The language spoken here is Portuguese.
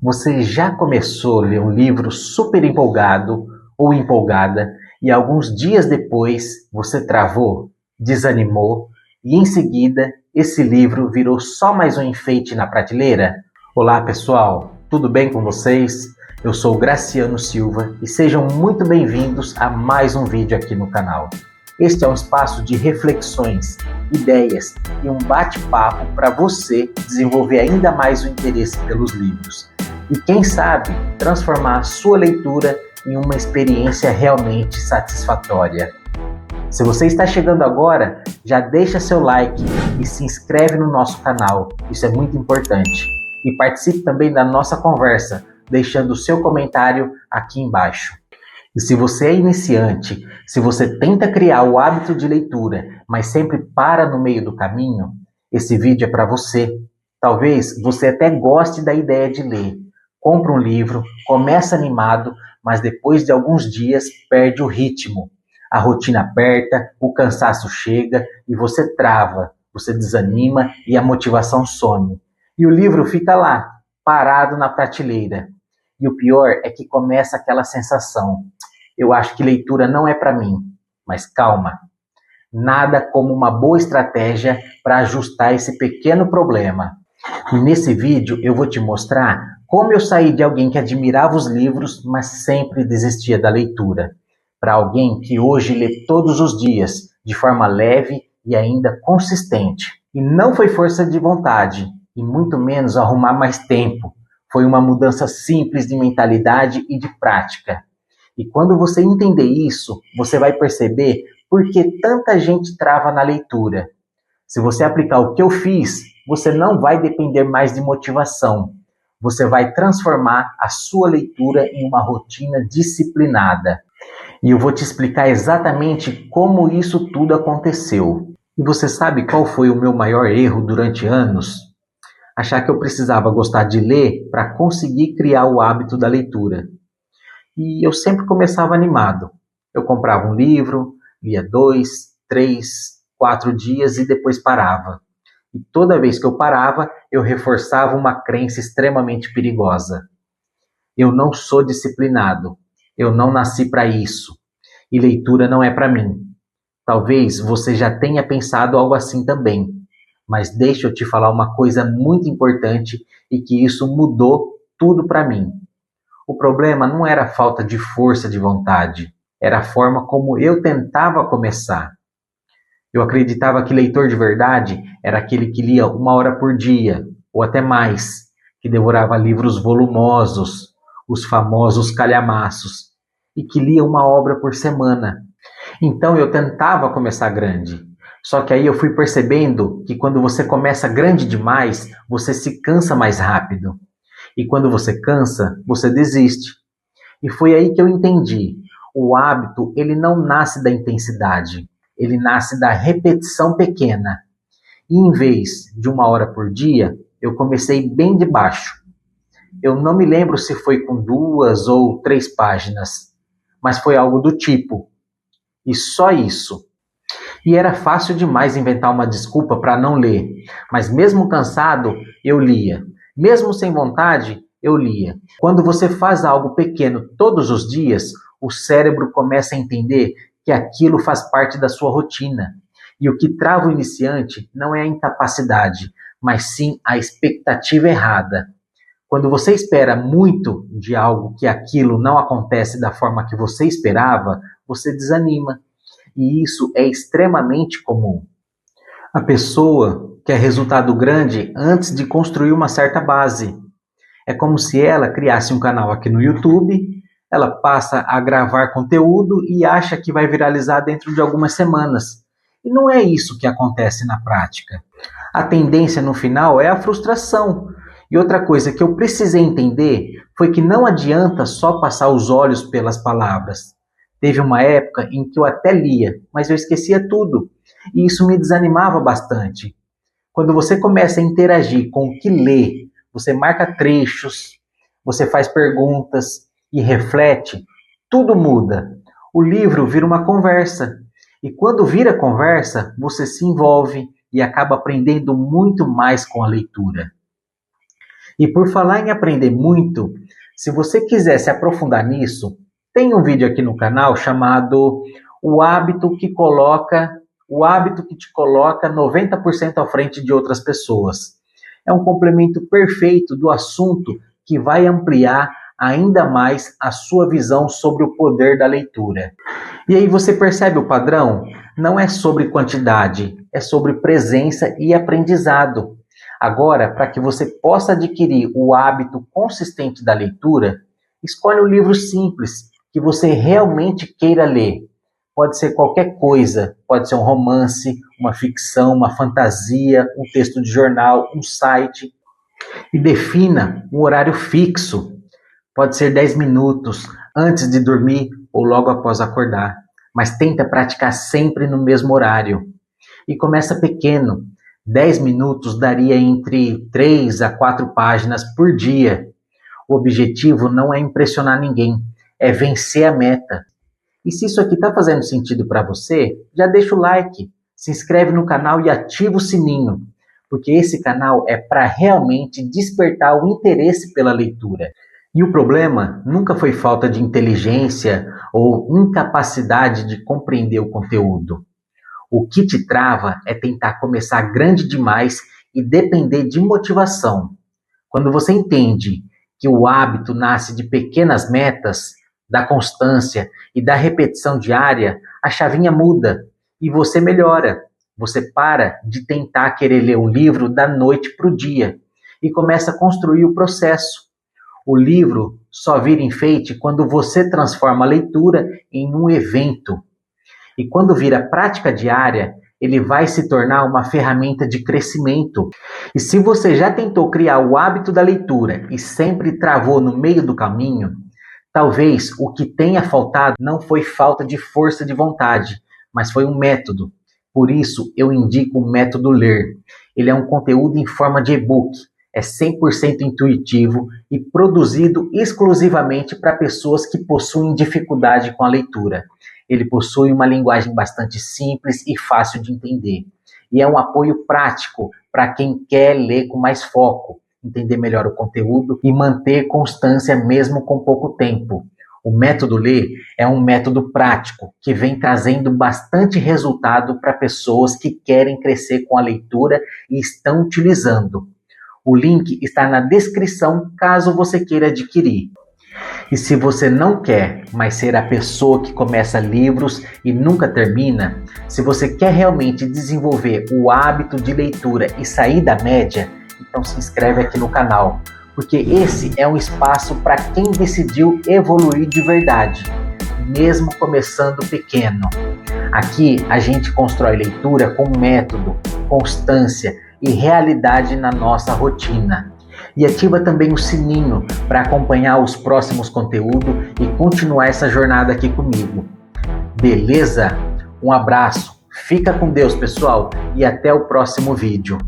Você já começou a ler um livro super empolgado ou empolgada e alguns dias depois você travou, desanimou e em seguida esse livro virou só mais um enfeite na prateleira? Olá pessoal, tudo bem com vocês? Eu sou Graciano Silva e sejam muito bem-vindos a mais um vídeo aqui no canal. Este é um espaço de reflexões, ideias e um bate-papo para você desenvolver ainda mais o interesse pelos livros. E quem sabe transformar a sua leitura em uma experiência realmente satisfatória. Se você está chegando agora, já deixa seu like e se inscreve no nosso canal, isso é muito importante. E participe também da nossa conversa, deixando o seu comentário aqui embaixo. E se você é iniciante, se você tenta criar o hábito de leitura, mas sempre para no meio do caminho, esse vídeo é para você. Talvez você até goste da ideia de ler. Compra um livro, começa animado, mas depois de alguns dias perde o ritmo. A rotina aperta, o cansaço chega e você trava, você desanima e a motivação some. E o livro fica lá, parado na prateleira. E o pior é que começa aquela sensação. Eu acho que leitura não é para mim. Mas calma, nada como uma boa estratégia para ajustar esse pequeno problema. E nesse vídeo eu vou te mostrar como eu saí de alguém que admirava os livros, mas sempre desistia da leitura, para alguém que hoje lê todos os dias, de forma leve e ainda consistente. E não foi força de vontade, e muito menos arrumar mais tempo. Foi uma mudança simples de mentalidade e de prática. E quando você entender isso, você vai perceber por que tanta gente trava na leitura. Se você aplicar o que eu fiz, você não vai depender mais de motivação. Você vai transformar a sua leitura em uma rotina disciplinada. E eu vou te explicar exatamente como isso tudo aconteceu. E você sabe qual foi o meu maior erro durante anos? Achar que eu precisava gostar de ler para conseguir criar o hábito da leitura. E eu sempre começava animado. Eu comprava um livro, lia 2, 3, 4 dias e depois parava. E toda vez que eu parava, eu reforçava uma crença extremamente perigosa. Eu não sou disciplinado. Eu não nasci para isso. E leitura não é para mim. Talvez você já tenha pensado algo assim também. Mas deixa eu te falar uma coisa muito importante e que isso mudou tudo para mim. O problema não era a falta de força de vontade. Era a forma como eu tentava começar. Eu acreditava que leitor de verdade era aquele que lia 1 hora por dia, ou até mais, que devorava livros volumosos, os famosos calhamaços, e que lia 1 obra por semana. Então eu tentava começar grande. Só que aí eu fui percebendo que quando você começa grande demais, você se cansa mais rápido. E quando você cansa, você desiste. E foi aí que eu entendi. O hábito, ele não nasce da intensidade. Ele nasce da repetição pequena. E em vez de 1 hora por dia, eu comecei bem de baixo. Eu não me lembro se foi com 2 ou 3 páginas, mas foi algo do tipo. E só isso. E era fácil demais inventar uma desculpa para não ler. Mas mesmo cansado, eu lia. Mesmo sem vontade, eu lia. Quando você faz algo pequeno todos os dias, o cérebro começa a entender que aquilo faz parte da sua rotina. E o que trava o iniciante não é a incapacidade, mas sim a expectativa errada. Quando você espera muito de algo que aquilo não acontece da forma que você esperava, você desanima. E isso é extremamente comum. A pessoa quer resultado grande antes de construir uma certa base. É como se ela criasse um canal aqui no YouTube, ela passa a gravar conteúdo e acha que vai viralizar dentro de algumas semanas. E não é isso que acontece na prática. A tendência no final é a frustração. E outra coisa que eu precisei entender foi que não adianta só passar os olhos pelas palavras. Teve uma época em que eu até lia, mas eu esquecia tudo. E isso me desanimava bastante. Quando você começa a interagir com o que lê, você marca trechos, você faz perguntas e reflete, tudo muda. O livro vira uma conversa. E quando vira conversa, você se envolve e acaba aprendendo muito mais com a leitura. E por falar em aprender muito, se você quiser se aprofundar nisso, tem um vídeo aqui no canal chamado O hábito que te coloca 90% à frente de outras pessoas. É um complemento perfeito do assunto que vai ampliar ainda mais a sua visão sobre o poder da leitura. E aí você percebe o padrão? Não é sobre quantidade, é sobre presença e aprendizado. Agora, para que você possa adquirir o hábito consistente da leitura, escolhe um livro simples que você realmente queira ler. Pode ser qualquer coisa, pode ser um romance, uma ficção, uma fantasia, um texto de jornal, um site. E defina um horário fixo. Pode ser 10 minutos antes de dormir ou logo após acordar. Mas tenta praticar sempre no mesmo horário. E começa pequeno. 10 minutos daria entre 3 a 4 páginas por dia. O objetivo não é impressionar ninguém, é vencer a meta. E se isso aqui está fazendo sentido para você, já deixa o like, se inscreve no canal e ativa o sininho, porque esse canal é para realmente despertar o interesse pela leitura. E o problema nunca foi falta de inteligência ou incapacidade de compreender o conteúdo. O que te trava é tentar começar grande demais e depender de motivação. Quando você entende que o hábito nasce de pequenas metas, da constância e da repetição diária, a chavinha muda e você melhora. Você para de tentar querer ler um livro da noite para o dia e começa a construir o processo. O livro só vira enfeite quando você transforma a leitura em um evento. E quando vira prática diária, ele vai se tornar uma ferramenta de crescimento. E se você já tentou criar o hábito da leitura e sempre travou no meio do caminho, talvez o que tenha faltado não foi falta de força de vontade, mas foi um método. Por isso, eu indico o método Ler. Ele é um conteúdo em forma de e-book, é 100% intuitivo e produzido exclusivamente para pessoas que possuem dificuldade com a leitura. Ele possui uma linguagem bastante simples e fácil de entender. E é um apoio prático para quem quer ler com mais foco, entender melhor o conteúdo e manter constância mesmo com pouco tempo. O método Ler é um método prático que vem trazendo bastante resultado para pessoas que querem crescer com a leitura e estão utilizando. O link está na descrição caso você queira adquirir. E se você não quer mais ser a pessoa que começa livros e nunca termina, se você quer realmente desenvolver o hábito de leitura e sair da média, então se inscreve aqui no canal, porque esse é um espaço para quem decidiu evoluir de verdade, mesmo começando pequeno. Aqui a gente constrói leitura com método, constância e realidade na nossa rotina. E ativa também o sininho para acompanhar os próximos conteúdos e continuar essa jornada aqui comigo. Beleza? Um abraço, fica com Deus, pessoal, e até o próximo vídeo.